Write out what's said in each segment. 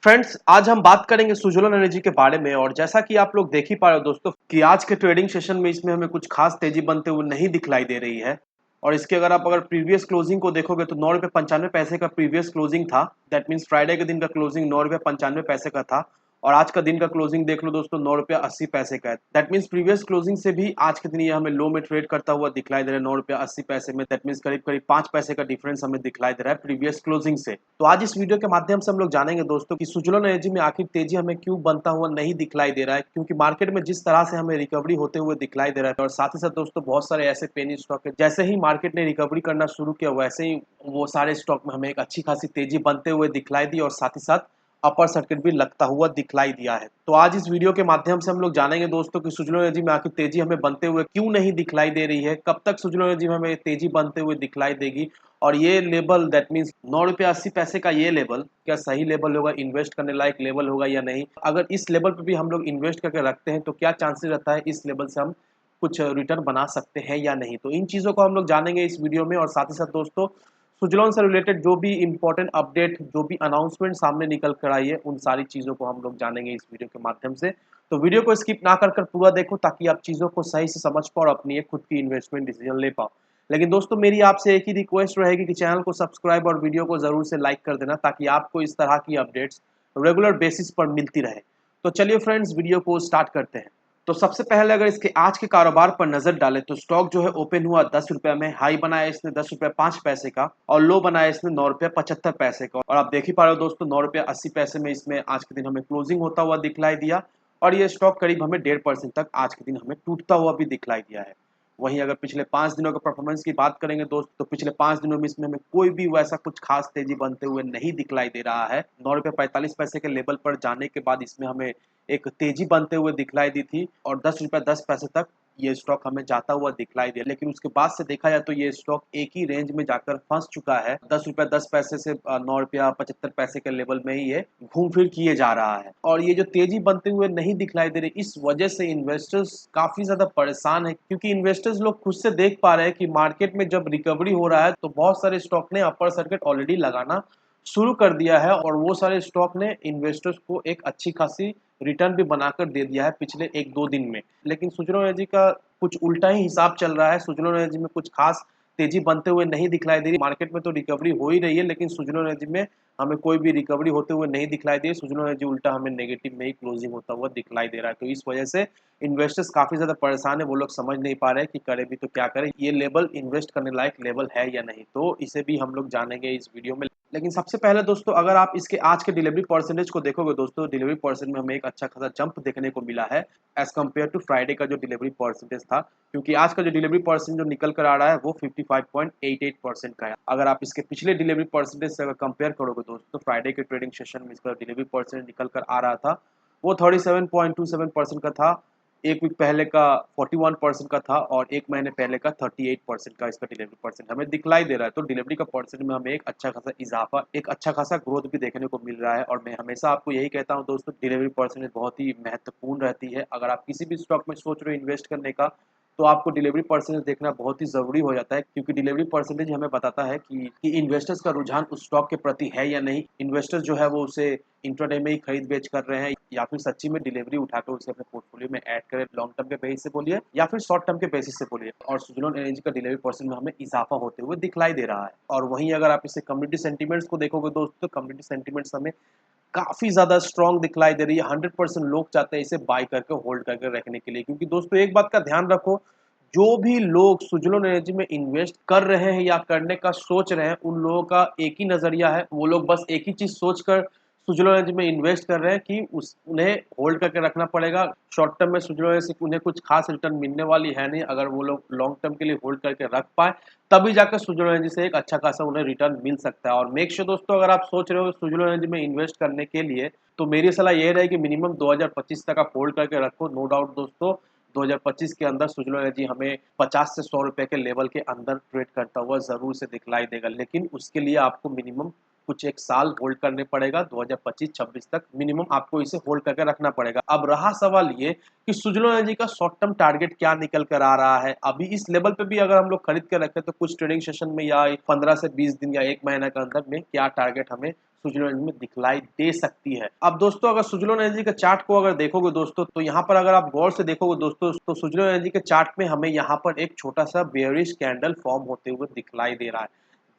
Friends, आज हम बात करेंगे सुज़लोन एनर्जी के बारे में। और जैसा कि आप लोग देख ही पा रहे हो दोस्तों कि आज के ट्रेडिंग सेशन में इसमें हमें कुछ खास तेजी बनते हुए नहीं दिखलाई दे रही है। और इसके अगर प्रीवियस क्लोजिंग को देखोगे तो 9 रुपये 95 पैसे का प्रीवियस क्लोजिंग था। दैट मीन्स फ्राइडे के दिन का क्लोजिंग 9 रुपये 95 पैसे का था। और आज का दिन का क्लोजिंग देख लो दोस्तों, 9 रुपये 80 पैसे का है। दैट मीन्स प्रीवियस क्लोजिंग से भी आज के दिन ये हमें लो में ट्रेड करता हुआ दिखलाई दे रहा है 9 रुपये 80 पैसे में। दैट मीन्स करीब करीब 5 पैसे का डिफरेंस हमें दिखलाई दे रहा है प्रीवियस क्लोजिंग से। तो आज इस वीडियो के माध्यम से हम लोग जानेंगे दोस्तों कि सुज़लोन एनर्जी में आखिर तेजी हमें क्यों बनता हुआ नहीं दिखलाई दे रहा है, क्योंकि मार्केट में जिस तरह से हमें रिकवरी होते हुए दिखलाई दे रहा है। और साथ ही साथ दोस्तों बहुत सारे ऐसे पेनी स्टॉक है, जैसे ही मार्केट ने रिकवरी करना शुरू किया वैसे ही वो सारे स्टॉक में हमें एक अच्छी खासी तेजी बनते हुए दिखलाई दी और साथ ही साथ अपर सर्किट भी लगता हुआ दिखलाई दिया है। तो आज इस वीडियो के माध्यम से हम लोग जानेंगे दोस्तों कि सुज़लोन एनर्जी में आखिर तेजी हमें बनते हुए क्यों नहीं दिखलाई दे रही है, कब तक सुज़लोन एनर्जी में हमें तेजी बनते हुए दिखलाई देगी। और ये लेवल दैट मीन्स 9 रुपये 80 पैसे का ये लेवल क्या सही लेवल होगा, इन्वेस्ट करने लायक लेवल होगा या नहीं। अगर इस लेवल पर भी हम लोग इन्वेस्ट करके रखते हैं तो क्या चांसेस रहता है इस लेवल से हम कुछ रिटर्न बना सकते हैं या नहीं। तो इन चीज़ों को हम लोग जानेंगे इस वीडियो में। और साथ ही साथ दोस्तों सुजलॉन से रिलेटेड जो भी इंपॉर्टेंट अपडेट, जो भी अनाउंसमेंट सामने निकल कर आई है, उन सारी चीज़ों को हम लोग जानेंगे इस वीडियो के माध्यम से। तो वीडियो को स्किप ना कर पूरा देखो ताकि आप चीज़ों को सही से समझ पाओ और अपनी एक खुद की इन्वेस्टमेंट डिसीजन ले पाओ। लेकिन दोस्तों मेरी आपसे एक ही रिक्वेस्ट रहेगी कि चैनल को सब्सक्राइब और वीडियो को ज़रूर से लाइक कर देना ताकि आपको इस तरह की अपडेट्स रेगुलर बेसिस पर मिलती रहे। तो चलिए फ्रेंड्स, वीडियो को स्टार्ट करते हैं। तो सबसे पहले अगर इसके आज के कारोबार पर नजर डालें तो स्टॉक जो है ओपन हुआ 10 रुपए में, हाई बनाया इसने 10 रुपये 5 पैसे का और लो बनाया इसने 9 रुपये 75 पैसे का। और आप देख ही पा रहे हो दोस्तों 9 रुपये 80 पैसे में इसमें आज के दिन हमें क्लोजिंग होता हुआ दिखलाई दिया। और ये स्टॉक करीब हमें 1.5% तक आज के दिन हमें टूटता हुआ भी दिखलाई दिया है। वहीं अगर पिछले 5 दिनों के परफॉर्मेंस की बात करेंगे दोस्त, तो पिछले 5 दिनों में इसमें हमें कोई भी वैसा कुछ खास तेजी बनते हुए नहीं दिखलाई दे रहा है। 9 रुपये 45 पैसे के लेवल पर जाने के बाद इसमें हमें एक तेजी बनते हुए दिखलाई दी थी और 10 रुपये 10 पैसे तक ये स्टॉक हमें जाता हुआ दिखलाई दिया। लेकिन उसके बाद से देखा जाए तो ये स्टॉक एक ही रेंज में जाकर फंस चुका है। 10 रुपये 10 पैसे से 9 रुपया 75 पैसे के लेवल में ही ये घूम फिर किए जा रहा है। और ये जो तेजी बनते हुए नहीं दिखलाई दे रही, इस वजह से इन्वेस्टर्स काफी ज्यादा परेशान है, क्योंकि इन्वेस्टर्स लोग खुद से देख पा रहे हैं कि मार्केट में जब रिकवरी हो रहा है तो बहुत सारे स्टॉक ने अपर सर्किट ऑलरेडी लगाना शुरू कर दिया है। और वो सारे स्टॉक ने इन्वेस्टर्स को एक अच्छी खासी रिटर्न भी बनाकर दे दिया है पिछले 1-2 दिन में। लेकिन सुज़लोन एनर्जी का कुछ उल्टा ही हिसाब चल रहा है। सुज़लोन एनर्जी में कुछ खास तेजी बनते हुए नहीं दिखलाई दे रही। मार्केट में तो रिकवरी हो ही रही है लेकिन सुज़लोन एनर्जी में हमें कोई भी रिकवरी होते हुए नहीं दिखलाई दे रही। सुज़लोन एनर्जी उल्टा हमें नेगेटिव में ही क्लोजिंग होता हुआ दिखलाई दे रहा है। तो इस वजह से इन्वेस्टर्स काफी ज्यादा परेशान है। वो लोग समझ नहीं पा रहे कि करें भी तो क्या करें, ये लेवल इन्वेस्ट करने लायक लेवल है या नहीं। तो इसे भी हम लोग जानेंगे इस वीडियो में। लेकिन सबसे पहले दोस्तों अगर आप इसके आज के डिलीवरी परसेंटेज को देखोगे दोस्तों, डिलीवरी परसेंट में हमें एक अच्छा खासा जंप देखने को मिला है एज कम्पेयर टू फ्राइडे का जो डिलीवरी परसेंटेज था। क्योंकि आज का जो डिलीवरी परसेंट जो निकल कर आ रहा है वो 55.88% का है। अगर आप इसके पिछले डिलीवरी परसेंटेज से अगर कंपेयर करोगे दोस्तों, तो फ्राइडे के ट्रेडिंग सेशन में इसका डिलीवरी परसेंट निकल कर आ रहा था वो 37.27% का था। एक वीक पहले का 41% का था और एक महीने पहले का 38% का इसका डिलीवरी परसेंट हमें दिखलाई दे रहा है। तो डिलीवरी का परसेंट में हमें एक अच्छा खासा इजाफा, एक अच्छा खासा ग्रोथ भी देखने को मिल रहा है। और मैं हमेशा आपको यही कहता हूं दोस्तों, डिलीवरी परसेंटेज बहुत ही महत्वपूर्ण रहती है। अगर आप किसी भी स्टॉक में सोच रहे हो इन्वेस्ट करने का तो आपको डिलीवरी परसेंटेज देखना बहुत ही ज़रूरी हो जाता है, क्योंकि डिलीवरी परसेंटेज हमें बताता है कि इन्वेस्टर्स का रुझान उस स्टॉक के प्रति है या नहीं। इन्वेस्टर्स जो है वो उसे इंट्राडे में ही खरीद बेच कर रहे हैं या फिर सच्ची में डिलीवरी उठाकर उसे अपने पोर्टफोलियो में ऐड करें, लॉन्ग टर्म के बेसिस से बोलिए या फिर शॉर्ट टर्म के बेसिस से बोलिए। और सुज़लोन एनर्जी का डिलीवरी परसेंट में हमें इजाफा होते हुए दिखलाई दे रहा है। और वहीं अगर आप इसे कम्युनिटी सेंटीमेंट्स को देखोगे दोस्तों, कम्युनिटी सेंटीमेंट्स हमें काफ़ी ज़्यादा स्ट्रॉन्ग दिखलाई दे रही है। 100% लोग चाहते हैं इसे बाय करके होल्ड करके रखने के लिए। क्योंकि दोस्तों एक बात का ध्यान रखो, जो भी लोग सुज़लोन एनर्जी में इन्वेस्ट कर रहे हैं या करने का सोच रहे हैं, उन लोगों का एक ही नज़रिया है। वो लोग बस एक ही चीज़ सोचकर सुज़लोन एनर्जी में इन्वेस्ट कर रहे हैं कि उस उन्हें होल्ड करके रखना पड़ेगा। शॉर्ट टर्म में सुज़लोन एनर्जी से उन्हें कुछ खास रिटर्न मिलने वाली है नहीं। अगर वो लोग लॉन्ग टर्म के लिए होल्ड करके रख पाएँ, तभी जाकर सुज़लोन एनर्जी से एक अच्छा खासा उन्हें रिटर्न मिल सकता है। और मेक श्योर दोस्तों, अगर आप सोच रहे हो सुज़लोन एनर्जी में इन्वेस्ट करने के लिए, तो मेरी सलाह ये रहेगी मिनिमम 2025 तक आप होल्ड करके रखो। नो डाउट दोस्तों 2025 के अंदर सुज़लोन एनर्जी हमें 50 से 100 रुपए के लेवल के अंदर ट्रेड करता हुआ ज़रूर से दिखलाई देगा। लेकिन उसके लिए आपको मिनिमम कुछ एक साल होल्ड करने पड़ेगा, 2025-26 तक मिनिमम आपको इसे होल्ड करके रखना पड़ेगा। अब रहा सवाल ये कि सुज़लोन एनर्जी का शॉर्ट टर्म टारगेट क्या निकल कर आ रहा है। अभी इस लेवल पे भी अगर हम लोग खरीद के रखें तो कुछ ट्रेडिंग सेशन में या 15 से 20 दिन या 1 महीने के अंदर में क्या टारगेट हमें सुज़लोन एनर्जी में दिखलाई दे सकती है। अब दोस्तों अगर सुज़लोन एनर्जी के चार्ट को अगर देखोगे दोस्तों, तो यहाँ पर अगर आप गौर से देखोगे दोस्तों, तो सुज़लोन एनर्जी के चार्ट में हमें यहाँ पर एक छोटा-सा बेयरिश कैंडल फॉर्म होते हुए दिखलाई दे रहा है।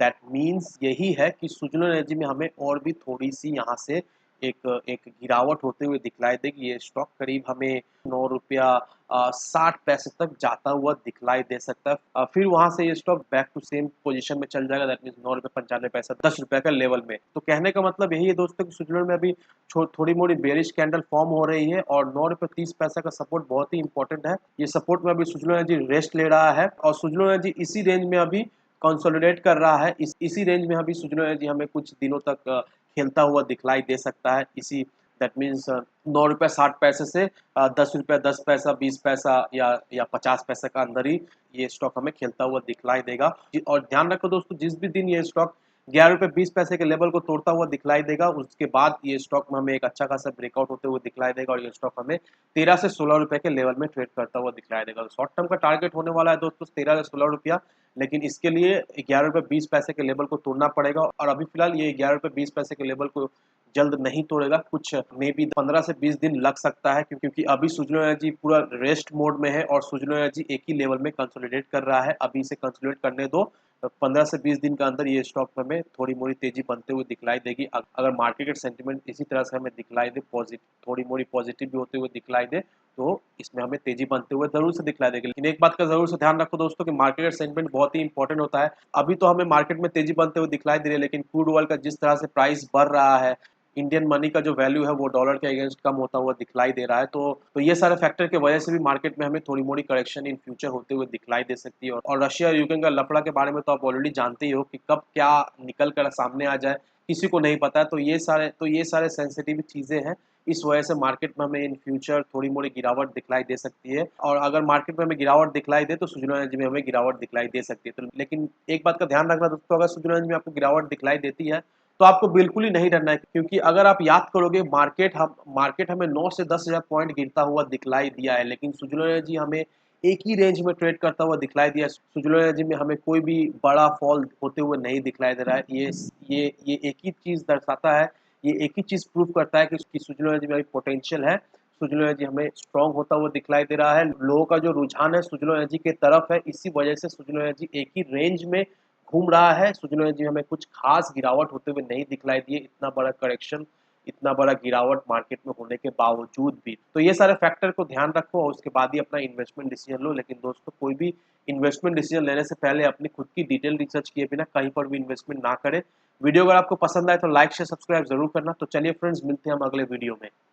दैट मीन्स यही है कि सुज़लोन एनर्जी में हमें और भी थोड़ी-सी यहाँ से एक एक गिरावट होते हुए दिखलाई देगी। ये स्टॉक करीब हमें ₹9.60 तक जाता हुआ दिखलाई दे सकता है। फिर वहाँ से ये stock back to same position में चल जाएगा, दैट मीन्स ₹9.95 ₹10 का लेवल में। तो कहने का मतलब यही है दोस्तों कि सुज़लोन में अभी थोड़ी-मोड़ी बेयरिश कैंडल फॉर्म हो रही है और ₹9.30 का सपोर्ट बहुत ही इम्पोर्टेंट है। ये सपोर्ट में अभी सुज़लोन एनर्जी रेस्ट ले रहा है और सुज़लोन एनर्जी इसी रेंज में अभी कंसोलिडेट कर रहा है। इसी रेंज में अभी सुज़लोन एनर्जी हमें कुछ दिनों तक खेलता हुआ दिखलाई दे सकता है। इसी दैट मीन्स ₹9.60 से ₹10, 10 पैसा, 20 पैसा या 50 पैसे का अंदर ही ये स्टॉक हमें खेलता हुआ दिखलाई देगा। और ध्यान रखो दोस्तों, जिस भी दिन ये स्टॉक ₹11.20 के लेवल को तोड़ता हुआ दिखलाई देगा, उसके बाद ये स्टॉक में हमें एक अच्छा खासा ब्रेकआउट होते हुए दिखलाई देगा और ये स्टॉक हमें ₹13 से ₹16 के लेवल में ट्रेड करता हुआ दिखलाई देगा। तो शॉर्ट टर्म का टारगेट होने वाला है दोस्तों ₹13 से ₹16, लेकिन इसके लिए ₹11.20 के लेवल को तोड़ना पड़ेगा और अभी फिलहाल ये ₹11.20 के लेवल को जल्द नहीं तोड़ेगा। कुछ मे बी 15 से 20 दिन लग सकता है, क्योंकि अभी सुज़लोन एनर्जी पूरा रेस्ट मोड में है और सुज़लोन एनर्जी एक ही लेवल में कंसोलिडेट कर रहा है। अभी इसे कंसोलिडेट करने दो, 15 से 20 दिन के अंदर ये स्टॉक में हमें थोड़ी-मोड़ी तेज़ी बनते हुए दिखलाई देगी। अगर मार्केट सेंटिमेंट इसी तरह से हमें दिखलाई दे, थोड़ी-मोड़ी पॉजिटिव भी होते हुए दिखलाई दे, तो इसमें हमें तेज़ी बनते हुए ज़रूर से दिखलाई देगी। लेकिन एक बात का ज़रूर से ध्यान रखो दोस्तों कि मार्केट सेंटिमेंट बहुत ही इंपॉर्टेंट होता है। अभी तो हमें मार्केट में तेज़ी बनते हुए दिखलाई दे रही है, लेकिन क्रूड ऑयल का जिस तरह से प्राइस बढ़ रहा है, इंडियन मनी का जो वैल्यू है वो डॉलर के अगेंस्ट कम होता हुआ दिखलाई दे रहा है। तो ये सारे फैक्टर की वजह से भी मार्केट में हमें थोड़ी-मोड़ी करेक्शन इन फ्यूचर होते हुए दिखलाई दे सकती है। और रशिया और यूक्रेन का लफड़ा के बारे में तो आप ऑलरेडी जानते ही हो कि कब क्या निकल कर सामने आ जाए, किसी को नहीं पता है। तो ये सारे सेंसिटिव चीज़ें हैं। इस वजह से मार्केट में हमें इन फ्यूचर थोड़ी-मोड़ी गिरावट दिखलाई दे सकती है और अगर मार्केट में हमें गिरावट दिखलाई दे तो सुज़लोन एनर्जी में हमें गिरावट दिखलाई दे सकती है। तो लेकिन एक बात का ध्यान रखना दोस्तों, अगर सुज़लोन एनर्जी में आपको गिरावट दिखलाई देती है, तो आपको बिल्कुल ही नहीं डरना है, क्योंकि अगर आप याद करोगे मार्केट हमें 9 से 10,000 पॉइंट गिरता हुआ दिखलाई दिया है, लेकिन सुज़लोन एनर्जी हमें एक ही रेंज में ट्रेड करता हुआ दिखलाई दिया है। सुज़लोन एनर्जी में हमें कोई भी बड़ा फॉल होते हुए नहीं दिखलाई दे रहा है। ये एक ही चीज़ दर्शाता है, ये एक ही चीज़ प्रूव करता है कि उसकी सुज़लोन एनर्जी में अभी पोटेंशियल है। सुज़लोन एनर्जी हमें स्ट्रॉन्ग होता हुआ दिखलाई दे रहा है। लोगों का जो रुझान है सुज़लोन एनर्जी की तरफ है, इसी वजह से सुज़लोन एनर्जी एक ही रेंज में घूम रहा है। सुज़लोन एनर्जी में हमें कुछ खास गिरावट होते हुए नहीं दिखलाई दी है, इतना बड़ा करेक्शन, इतना बड़ा गिरावट मार्केट में होने के बावजूद भी। तो ये सारे फैक्टर को ध्यान रखो और उसके बाद ही अपना इन्वेस्टमेंट डिसीजन लो। लेकिन दोस्तों, कोई भी इन्वेस्टमेंट डिसीजन लेने से पहले अपनी खुद की डिटेल रिसर्च किए बिना कहीं पर भी इन्वेस्टमेंट ना करें। वीडियो अगर आपको पसंद आए तो लाइक शेयर सब्सक्राइब जरूर करना। तो चलिए फ्रेंड्स, मिलते हैं हम अगले वीडियो में।